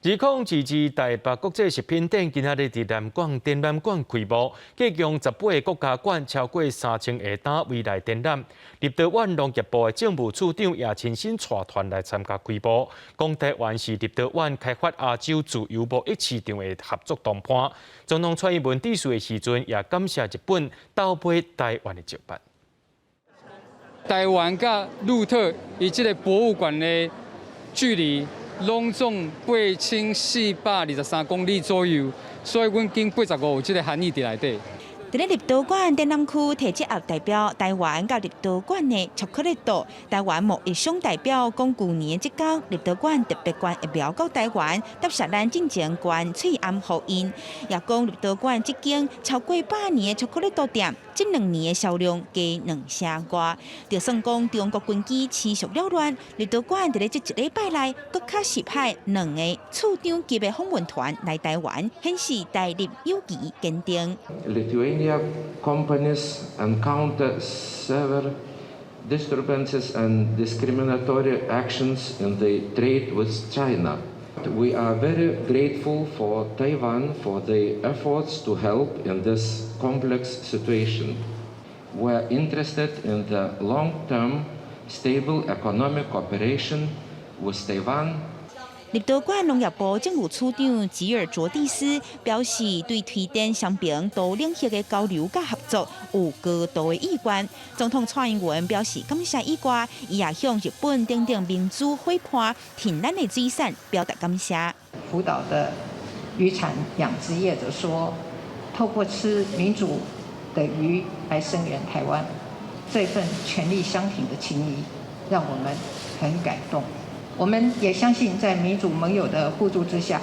2022台北国际食品展今仔日伫南港展览馆开幕，计共18个国家馆，超过3000个单位来展览。立陶宛农业部的政务处长也亲身带团来参加开幕，讲台湾是立陶宛开发亚洲自由贸易市场的合作同伴。总统蔡英文致辞的时阵，也感谢日本倒买台湾的接班。台湾甲路特以这个博物馆的距离。 拢总8423公里左右，所以阮经85有这个含义伫内底。伫咧立陶宛展览区提出也代表台湾甲立陶宛的巧克力岛，台湾贸易商代表讲，旧年即天立陶宛特别关疫苗到台湾，搭设咱进前关翠暗福音，也讲立陶宛即间超过100年的巧克力岛店，这2年的销量加2成外。就算讲中国军机持续扰乱，立陶宛伫咧这1礼拜内，搁较实派2个处长级的访问团来台湾，显示台立友谊坚定。 Lithuania companies encounter severe disturbances and discriminatory actions in the trade with China. We are very grateful for Taiwan for the efforts to help in this complex situation. We are interested in the long-term, stable economic cooperation with Taiwan. 立陶宛农业部政务处长吉尔卓蒂斯表示，对推展双边多领域的交流甲合作有高度的意愿。总统蔡英文表示感谢以外，伊也向日本等民主伙伴挺咱的水产表达感谢。福岛的渔产养殖业者说，透过吃民主的鱼来声援台湾，这份权力相挺的情谊，让我们很感动。 我们也相信，在民主盟友的互助之下，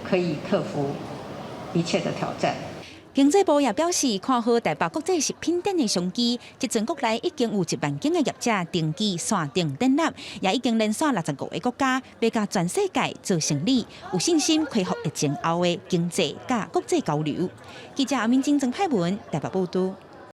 可以克服一切的挑战。经济部也表示，看好台北国际食品展的商机，即全国内已经有1万间的业者登记线顶展览，也已经连续65个国家，要甲全世界做生意，有信心恢复疫情后的经济甲国际交流。记者阿明金郑派文台北报道。